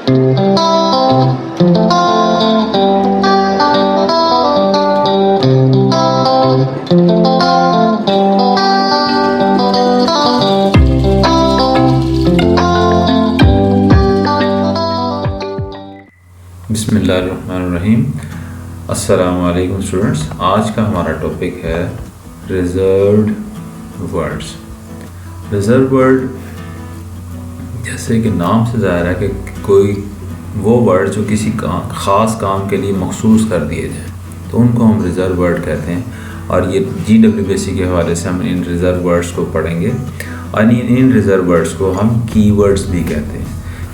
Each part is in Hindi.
बिस्मिल्लाहिर्रहमानिर्रहीम। अस्सलामु अलैकुम स्टूडेंट्स। आज का हमारा टॉपिक है रिजर्व्ड वर्ड्स। रिजर्व वर्ड जैसे कि नाम से ज़ाहिर है कि कोई वो वर्ड जो किसी ख़ास काम के लिए मखसूस कर दिए जाए तो उनको हम रिज़र्व वर्ड कहते हैं। और ये GWBC के हवाले से हम इन रिज़र्व वर्ड्स को पढ़ेंगे और इन रिज़र्व वर्ड्स को हम कीवर्ड्स भी कहते हैं।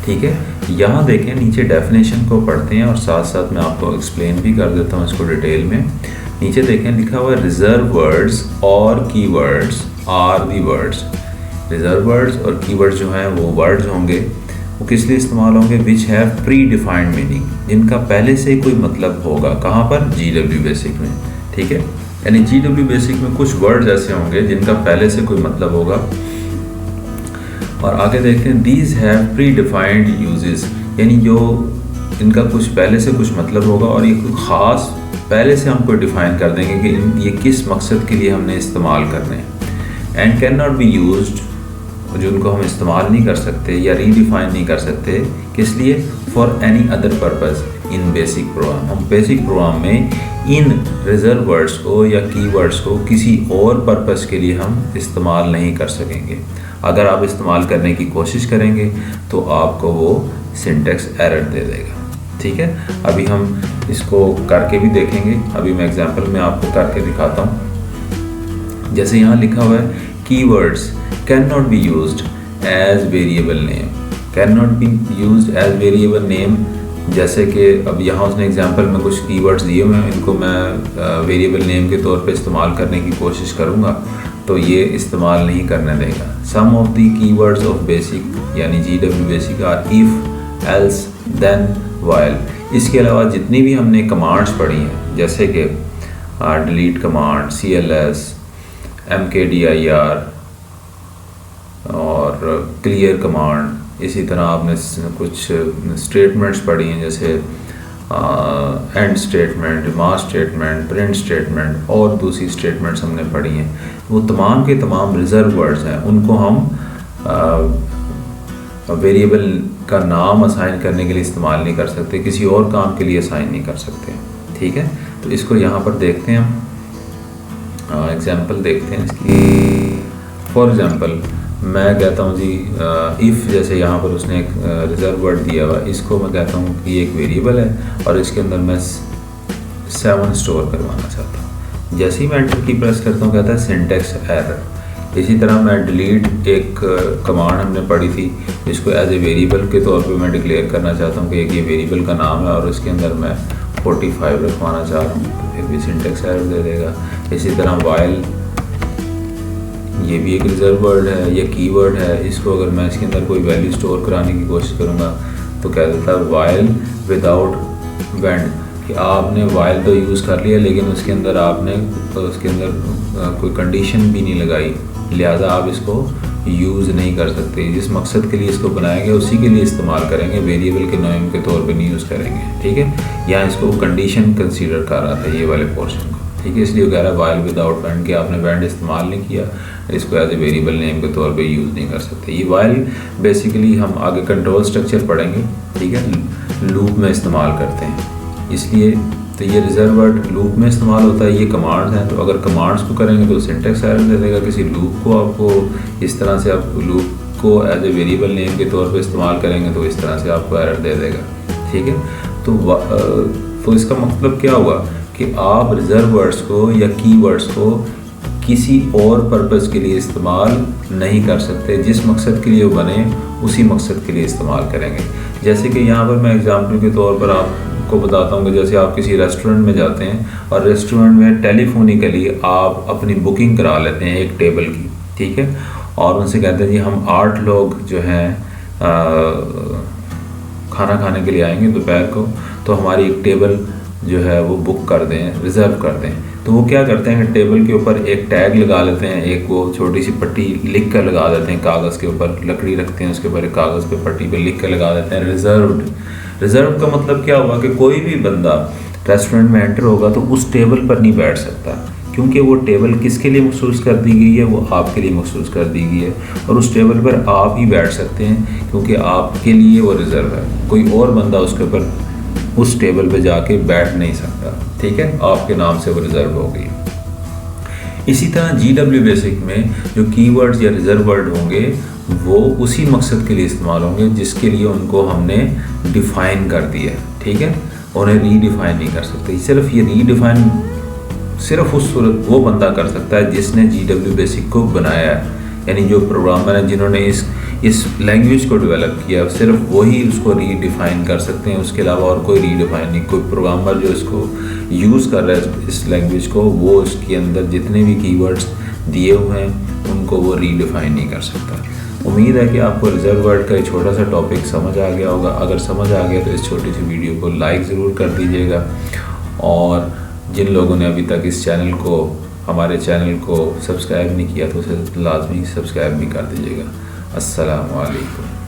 ठीक है, यहाँ देखें, नीचे डेफिनेशन को पढ़ते हैं और साथ साथ मैं आपको एक्सप्लेन भी कर देता हूँ इसको डिटेल में। नीचे देखें, लिखा हुआ है रिज़र्व वर्ड्स और keywords are the words. Reserve words और कीवर्ड्स जो हैं वो वर्ड्स होंगे, वो किस लिए इस्तेमाल होंगे, which have pre defined meaning, जिनका पहले से ही कोई मतलब होगा। कहाँ पर? GWBasic में। ठीक है, यानी GWBasic में कुछ वर्ड्स ऐसे होंगे जिनका पहले से कोई मतलब होगा। और आगे देखते हैं, these have pre defined uses, यानी जो इनका कुछ पहले से कुछ मतलब होगा और ये कुछ ख़ास पहले से हमको डिफ़ाइन कर देंगे कि ये किस मकसद के लिए हमने इस्तेमाल करने हैं। And can not be used, जो उनको हम इस्तेमाल नहीं कर सकते या रीडिफाइन नहीं कर सकते, किस लिए, for any other purpose in basic programme. हम बेसिक प्रोग्राम में इन रिज़र्व वर्ड्स को या कीवर्ड्स को किसी और पर्पज़ के लिए हम इस्तेमाल नहीं कर सकेंगे। अगर आप इस्तेमाल करने की कोशिश करेंगे तो आपको वो सिंटेक्स एरर दे देगा। ठीक है, अभी हम इसको करके भी देखेंगे। अभी मैं एग्जांपल में आपको करके दिखाता हूँ। जैसे यहाँ लिखा हुआ है, keywords can not be used as variable name. Can not be used as variable name, जैसे कि अब यहाँ उसने एग्जांपल में कुछ कीवर्ड्स दिए हुए हैं, इनको मैं वेरिएबल नेम के तौर पे इस्तेमाल करने की कोशिश करूँगा तो ये इस्तेमाल नहीं करने देगा। Some of the keywords of BASIC यानी GWBasic are if, else, then, while. इसके अलावा जितनी भी हमने कमांड्स पढ़ी हैं, जैसे कि डिलीट कमांड, CLS, MKDIR और क्लियर कमांड। इसी तरह आपने कुछ स्टेटमेंट्स पढ़ी हैं, जैसे and statement, mass statement, print statement और दूसरी स्टेटमेंट्स हमने पढ़ी हैं। वो तमाम के तमाम रिज़र्व वर्ड्स हैं, उनको हम वेरिएबल का नाम असाइन करने के लिए इस्तेमाल नहीं कर सकते, किसी और काम के लिए असाइन नहीं कर सकते। ठीक है, तो इसको यहाँ पर देखते हैं हम, एग्जांपल देखते हैं इसकी। फॉर एग्जांपल मैं कहता हूँ जी इफ़, जैसे यहाँ पर उसने एक रिज़र्व वर्ड दिया हुआ, इसको मैं कहता हूँ कि एक वेरिएबल है और इसके अंदर मैं 7 स्टोर करवाना चाहता हूँ। जैसे ही मैं एंटर की प्रेस करता हूँ, कहता है सिंटेक्स एरर। इसी तरह मैं डिलीट, एक कमांड हमने पढ़ी थी, इसको एज ए वेरिएबल के तौर पे मैं डिक्लेयर करना चाहता हूँ कि एक ये वेरिएबल का नाम है और इसके अंदर मैं 45 रखवाना चाह रहा हूँ, तो फिर भी सिंटेक्स एरर दे देगा। इसी तरह वाइल, ये भी एक रिज़र्व वर्ड है, ये कीवर्ड है। इसको अगर मैं इसके अंदर कोई वैल्यू स्टोर कराने की कोशिश करूँगा तो कह देता है वाइल विदाउट वेंड, कि आपने वाइल तो यूज़ कर लिया लेकिन उसके अंदर आपने कोई कंडीशन भी नहीं लगाई, लिहाजा आप इसको यूज़ नहीं कर सकते। जिस मकसद के लिए इसको बनाया गया उसी के लिए इस्तेमाल करेंगे, वेरिएबल के नेम के तौर पे नहीं यूज़ करेंगे। ठीक है, यहाँ इसको कंडीशन कंसीडर कर रहा था ये वाले पोर्शन को। ठीक है, इसलिए कह रहा है वाइल विदाउट वेंड, कि आपने वेंड इस्तेमाल नहीं किया, इसको एज ए वेरिएबल नेम के तौर पे यूज़ नहीं कर सकते। ये वाइल बेसिकली हम आगे कंट्रोल स्ट्रक्चर पढ़ेंगे। ठीक है, लूप में इस्तेमाल करते हैं, इसलिए तो ये रिज़र्व वर्ड लूप में इस्तेमाल होता है। ये कमांड्स हैं, तो अगर कमांड्स को करेंगे तो सिंटेक्स एरर दे देगा। किसी लूप को आपको इस तरह से, आप लूप को एज ए वेरिएबल नेम के तौर पे इस्तेमाल करेंगे तो इस तरह से आपको एरर दे देगा। ठीक है, तो इसका मतलब क्या हुआ कि आप रिज़र्व वर्ड्स को या कीवर्ड्स को किसी और पर्पज़ के लिए इस्तेमाल नहीं कर सकते। जिस मकसद के लिए वो बने उसी मकसद के लिए इस्तेमाल करेंगे। जैसे कि यहाँ पर मैं एग्जांपल के तौर पर आपको बताता हूँ कि जैसे आप किसी रेस्टोरेंट में जाते हैं और रेस्टोरेंट में टेलीफोनिकली आप अपनी बुकिंग करा लेते हैं एक टेबल की। ठीक है, और उनसे कहते हैं जी हम 8 लोग जो हैं खाना खाने के लिए आएंगे दोपहर को, तो हमारी एक टेबल जो है वो बुक कर दें, रिज़र्व कर दें। तो वो क्या करते हैं कि टेबल के ऊपर एक टैग लगा लेते हैं, एक वो छोटी सी पट्टी लिख कर लगा देते हैं कागज़ के ऊपर, लकड़ी रखते हैं उसके ऊपर, कागज़ पे पट्टी पे लिख कर लगा देते हैं रिजर्व्ड। रिजर्व का मतलब क्या हुआ कि कोई भी बंदा रेस्टोरेंट में एंटर होगा तो उस टेबल पर नहीं बैठ सकता, क्योंकि वो टेबल किसके लिए मखसूस कर दी गई है, वो आपके लिए मखसूस कर दी गई है, और उस टेबल पर आप ही बैठ सकते हैं क्योंकि आपके लिए वो रिज़र्व है। कोई और बंदा उसके ऊपर उस टेबल पे जाके बैठ नहीं सकता, ठीक है, आपके नाम से वो रिज़र्व हो गई। इसी तरह GW बेसिक में जो कीवर्ड्स या रिजर्व वर्ड होंगे वो उसी मकसद के लिए इस्तेमाल होंगे जिसके लिए उनको हमने डिफ़ाइन कर दिया है, ठीक है, उन्हें रीडिफ़ाइन नहीं कर सकते। सिर्फ ये रीडिफ़ाइन सिर्फ उस सूरत वो बंदा कर सकता है जिसने GW बेसिक को बनाया है, यानी जो प्रोग्रामर हैं जिन्होंने इस लैंग्वेज को डेवलप किया, सिर्फ वही उसको रीडिफ़ाइन कर सकते हैं। उसके अलावा और कोई रीडिफ़ाइन नहीं, कोई प्रोग्रामर जो इसको यूज़ कर रहा है इस लैंग्वेज को, वो इसके अंदर जितने भी कीवर्ड्स दिए हुए हैं उनको वो रीडिफ़ाइन नहीं कर सकता। उम्मीद है कि आपको रिजर्व वर्ड का एक छोटा सा टॉपिक समझ आ गया होगा। अगर समझ आ गया तो इस छोटी सी वीडियो को लाइक ज़रूर कर दीजिएगा, और जिन लोगों ने अभी तक हमारे चैनल को सब्सक्राइब नहीं किया तो उसे लाजमी सब्सक्राइब भी कर दीजिएगा। अस्सलामु अलैकुम।